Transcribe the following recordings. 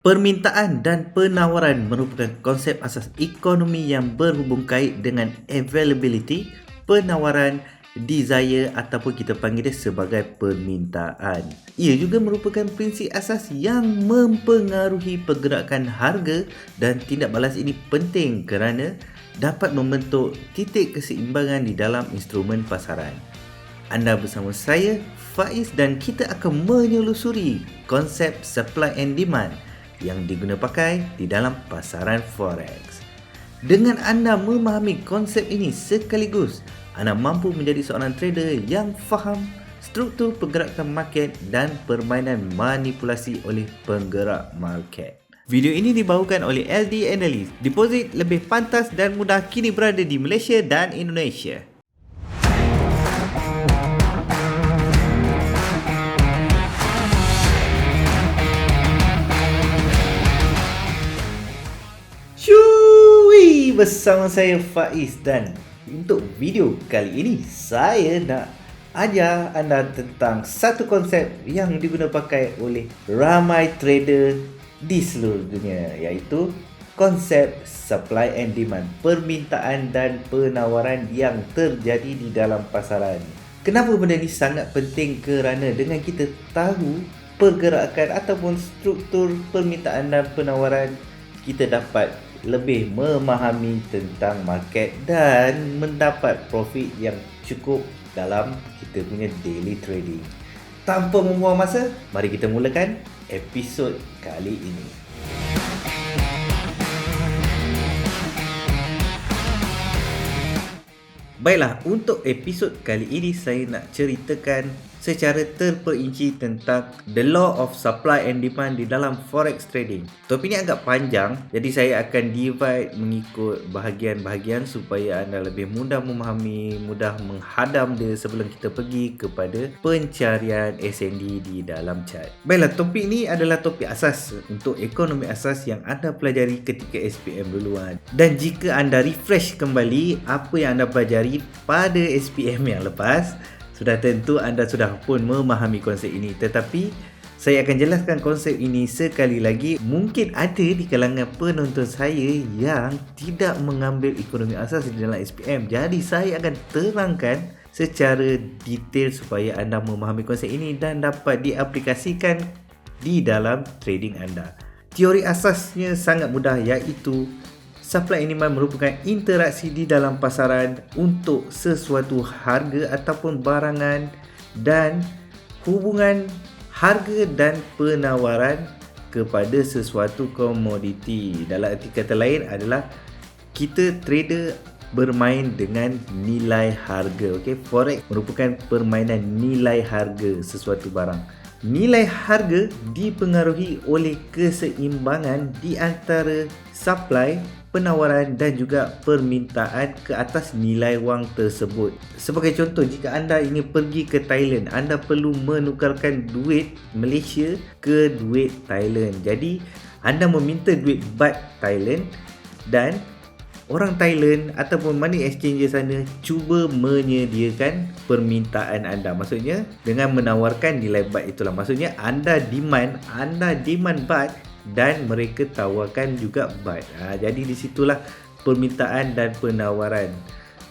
Permintaan dan penawaran merupakan konsep asas ekonomi yang berhubung kait dengan availability, penawaran, desire ataupun kita panggil dia sebagai permintaan. Ia juga merupakan prinsip asas yang mempengaruhi pergerakan harga dan tindak balas ini penting kerana dapat membentuk titik keseimbangan di dalam instrumen pasaran. Anda bersama saya, Faiz, dan kita akan menyelusuri konsep supply and demand yang diguna pakai di dalam pasaran forex. Dengan anda memahami konsep ini sekaligus, anda mampu menjadi seorang trader yang faham struktur pergerakan market dan permainan manipulasi oleh penggerak market. Video ini dibawakan oleh LD Analyst. Deposit lebih pantas dan mudah kini berada di Malaysia dan Indonesia. Syui, bersama saya Faiz, dan untuk video kali ini saya nak ajar anda tentang satu konsep yang diguna pakai oleh ramai trader di seluruh dunia, iaitu konsep supply and demand, permintaan dan penawaran yang terjadi di dalam pasaran. Kenapa benda ni sangat penting? Kerana dengan kita tahu pergerakan ataupun struktur permintaan dan penawaran, kita dapat lebih memahami tentang market dan mendapat profit yang cukup dalam kita punya daily trading. Tanpa membuang masa, mari kita mulakan episod kali ini. Baiklah, untuk episod kali ini saya nak ceritakan secara terperinci tentang the law of supply and demand di dalam forex trading. Topik ini agak panjang, jadi saya akan divide mengikut bahagian-bahagian supaya anda lebih mudah memahami, mudah menghadam dia sebelum kita pergi kepada pencarian SND di dalam chart. Baiklah, topik ini adalah topik asas untuk ekonomi asas yang anda pelajari ketika SPM duluan. Dan jika anda refresh kembali apa yang anda pelajari pada SPM yang lepas, sudah tentu anda sudah pun memahami konsep ini. Tetapi saya akan jelaskan konsep ini sekali lagi. Mungkin ada di kalangan penonton saya yang tidak mengambil ekonomi asas di dalam SPM. Jadi saya akan terangkan secara detail supaya anda memahami konsep ini dan dapat diaplikasikan di dalam trading anda. Teori asasnya sangat mudah, iaitu supply and demand merupakan interaksi di dalam pasaran untuk sesuatu harga ataupun barangan, dan hubungan harga dan penawaran kepada sesuatu komoditi. Dalam arti kata lain adalah kita trader bermain dengan nilai harga. Okey, forex merupakan permainan nilai harga sesuatu barang. Nilai harga dipengaruhi oleh keseimbangan di antara supply, penawaran dan juga permintaan ke atas nilai wang tersebut. Sebagai contoh, jika anda ingin pergi ke Thailand, anda perlu menukarkan duit Malaysia ke duit Thailand. Jadi anda meminta duit baht Thailand dan orang Thailand ataupun money exchanger sana cuba menyediakan permintaan anda. Maksudnya dengan menawarkan nilai baht itulah. Maksudnya anda demand baht dan mereka tawarkan juga baht. Jadi di situlah permintaan dan penawaran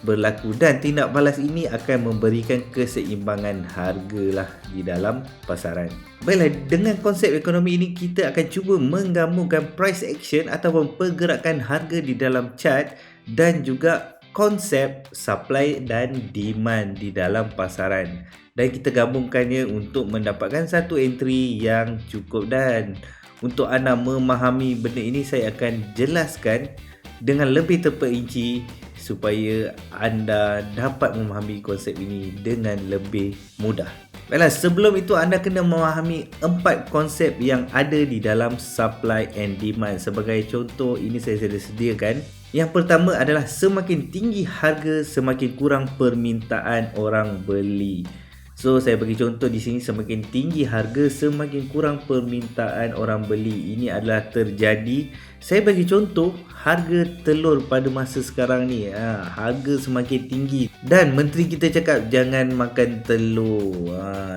berlaku, dan tindak balas ini akan memberikan keseimbangan harga di dalam pasaran. Baiklah, dengan konsep ekonomi ini kita akan cuba menggambarkan price action ataupun pergerakan harga di dalam chart dan juga konsep supply dan demand di dalam pasaran, dan kita gabungkannya untuk mendapatkan satu entry yang cukup. Dan untuk anda memahami benda ini, saya akan jelaskan dengan lebih terperinci supaya anda dapat memahami konsep ini dengan lebih mudah. Baiklah, sebelum itu anda kena memahami 4 konsep yang ada di dalam supply and demand. Sebagai contoh, ini saya sudah sediakan. Yang pertama adalah semakin tinggi harga, semakin kurang permintaan orang beli. So saya bagi contoh di sini, semakin tinggi harga semakin kurang permintaan orang beli. Ini adalah terjadi. Saya bagi contoh harga telur pada masa sekarang ni, harga semakin tinggi dan menteri kita cakap jangan makan telur,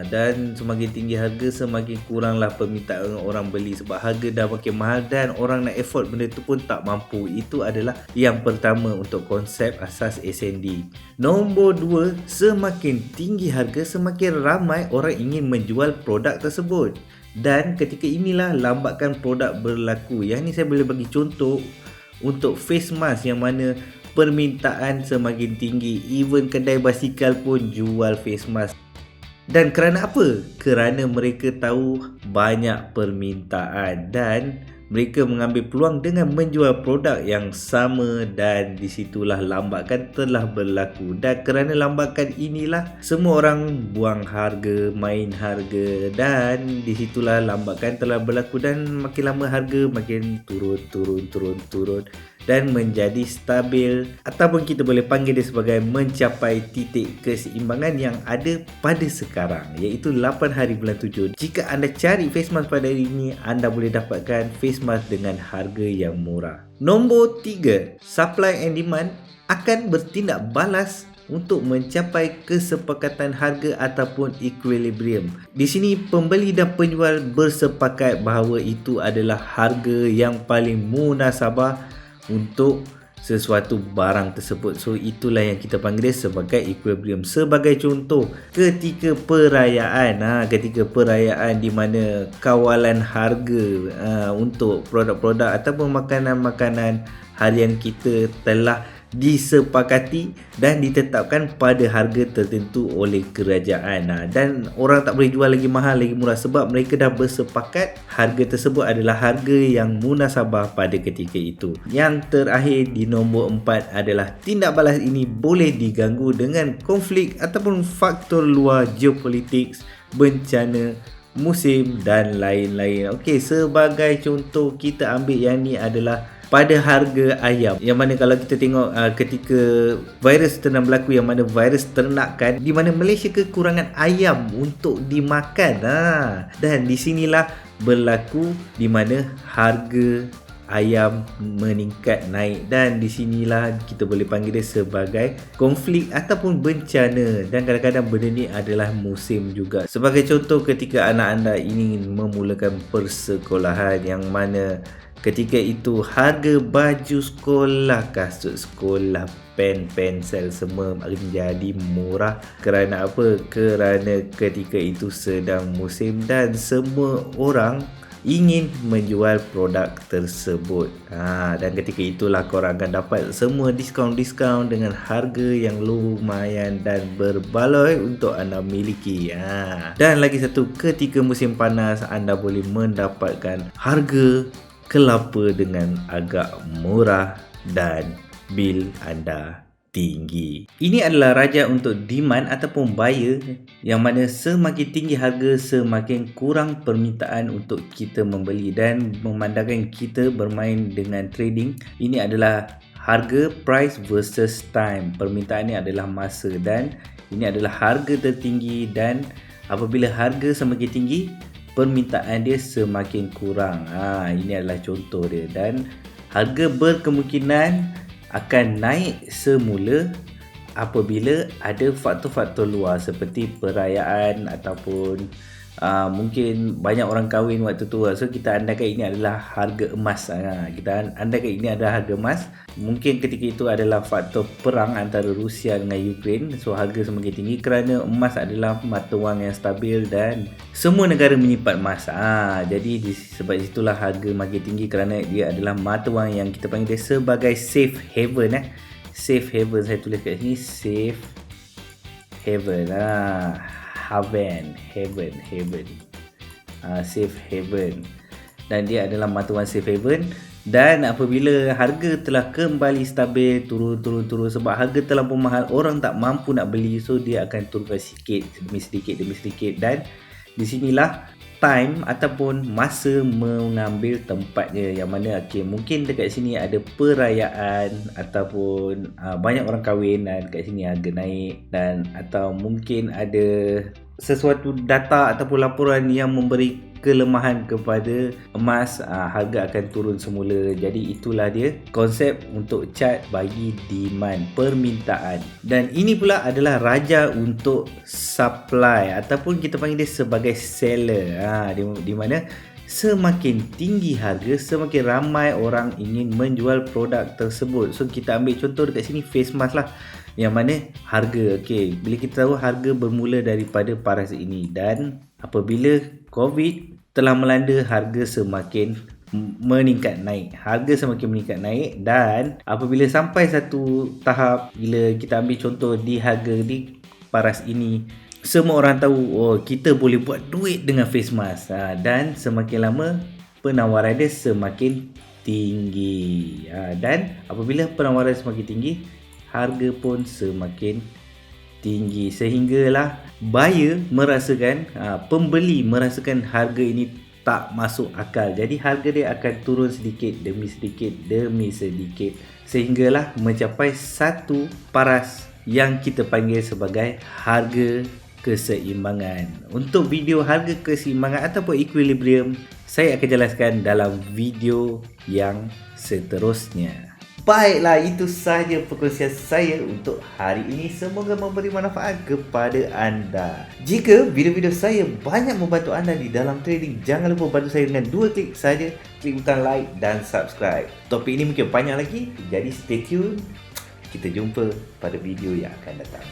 dan semakin tinggi harga semakin kuranglah permintaan orang beli sebab harga dah makin mahal dan orang nak afford benda tu pun tak mampu. Itu adalah yang pertama untuk konsep asas S&D. Nombor 2, semakin tinggi harga semakin ramai orang ingin menjual produk tersebut. Dan ketika inilah lambatkan produk berlaku. Yang ni saya boleh bagi contoh untuk face mask yang mana permintaan semakin tinggi. Even kedai basikal pun jual face mask. Dan kerana apa? Kerana mereka tahu banyak permintaan dan mereka mengambil peluang dengan menjual produk yang sama, dan disitulah lambatkan telah berlaku. Dan kerana lambatkan inilah semua orang buang harga, main harga, dan disitulah lambatkan telah berlaku dan makin lama harga makin turun dan menjadi stabil, ataupun kita boleh panggil dia sebagai mencapai titik keseimbangan yang ada pada sekarang, iaitu 8 hari bulan 7. Jika anda cari face mask pada hari ini, anda boleh dapatkan face mask dengan harga yang murah. Nombor 3, supply and demand akan bertindak balas untuk mencapai kesepakatan harga ataupun equilibrium. Di sini pembeli dan penjual bersepakat bahawa itu adalah harga yang paling munasabah untuk sesuatu barang tersebut. So itulah yang kita panggil dia sebagai equilibrium. Sebagai contoh, ketika perayaan di mana kawalan harga untuk produk-produk ataupun makanan-makanan harian kita telah disepakati dan ditetapkan pada harga tertentu oleh kerajaan, dan orang tak boleh jual lagi mahal lagi murah sebab mereka dah bersepakat harga tersebut adalah harga yang munasabah pada ketika itu. Yang terakhir di nombor 4 adalah tindak balas ini boleh diganggu dengan konflik ataupun faktor luar geopolitik, bencana, musim dan lain-lain. Okey, sebagai contoh kita ambil yang ni adalah pada harga ayam, yang mana kalau kita tengok ketika virus ternam berlaku, yang mana virus ternakan, di mana Malaysia kekurangan ayam untuk dimakan, dan di sinilah berlaku di mana harga ayam meningkat naik, dan di sinilah kita boleh panggil dia sebagai konflik ataupun bencana, dan kadang-kadang benda ni adalah musim juga. Sebagai contoh, ketika anak anda ingin memulakan persekolahan, yang mana ketika itu harga baju sekolah, kasut sekolah, pen, pensel semua menjadi murah. Kerana apa? Kerana ketika itu sedang musim dan semua orang ingin menjual produk tersebut. Dan ketika itulah korang akan dapat semua diskaun-diskaun dengan harga yang lumayan dan berbaloi untuk anda miliki. Dan lagi satu, ketika musim panas anda boleh mendapatkan harga kelapa dengan agak murah dan bil anda tinggi. Ini adalah raja untuk demand ataupun buyer, yang mana semakin tinggi harga semakin kurang permintaan untuk kita membeli. Dan memandangkan kita bermain dengan trading, ini adalah harga, price versus time. Permintaan ini adalah masa dan ini adalah harga tertinggi, dan apabila harga semakin tinggi, permintaan dia semakin kurang. Ini adalah contoh dia, dan harga berkemungkinan akan naik semula apabila ada faktor-faktor luar seperti perayaan ataupun mungkin banyak orang kahwin waktu tu. So kita andaikan ini adalah harga emas. Kita andaikan ini adalah harga emas. Mungkin ketika itu adalah faktor perang antara Rusia dengan Ukraine. So harga semakin tinggi kerana emas adalah mata wang yang stabil dan semua negara menyimpan emas. Jadi sebab itulah harga makin tinggi kerana dia adalah mata wang yang kita panggil dia sebagai safe haven. Safe haven, saya tulis kat sini, safe haven. Haven. Safe haven. Dan dia adalah mata wang safe haven. Dan apabila harga telah kembali stabil, turun sebab harga terlampau mahal, orang tak mampu nak beli, so dia akan turunkan sikit demi sedikit. Dan di sinilah time ataupun masa mengambil tempatnya, yang mana mungkin dekat sini ada perayaan ataupun banyak orang kahwin dan dekat sini harga naik, dan atau mungkin ada sesuatu data ataupun laporan yang memberi kelemahan kepada emas, harga akan turun semula. Jadi itulah dia konsep untuk chart bagi demand, permintaan. Dan ini pula adalah raja untuk supply ataupun kita panggil dia sebagai seller. Di mana semakin tinggi harga, semakin ramai orang ingin menjual produk tersebut. So kita ambil contoh dekat sini face mask lah, yang mana harga, bila kita tahu harga bermula daripada paras ini, dan apabila COVID telah melanda, harga semakin meningkat naik. Dan apabila sampai satu tahap, bila kita ambil contoh di harga di paras ini, semua orang tahu kita boleh buat duit dengan face mask, dan semakin lama penawaran dia semakin tinggi, dan apabila penawaran semakin tinggi, harga pun semakin tinggi, sehinggalah buyer merasakan, pembeli merasakan harga ini tak masuk akal. Jadi harga dia akan turun sedikit demi sedikit sehinggalah mencapai satu paras yang kita panggil sebagai harga keseimbangan. Untuk video harga keseimbangan ataupun equilibrium, saya akan jelaskan dalam video yang seterusnya. Baiklah, itu sahaja perkongsian saya untuk hari ini. Semoga memberi manfaat kepada anda. Jika video-video saya banyak membantu anda di dalam trading, jangan lupa bantu saya dengan 2 klik saja. Klik butang like dan subscribe. Topik ini mungkin banyak lagi, jadi stay tune. Kita jumpa pada video yang akan datang.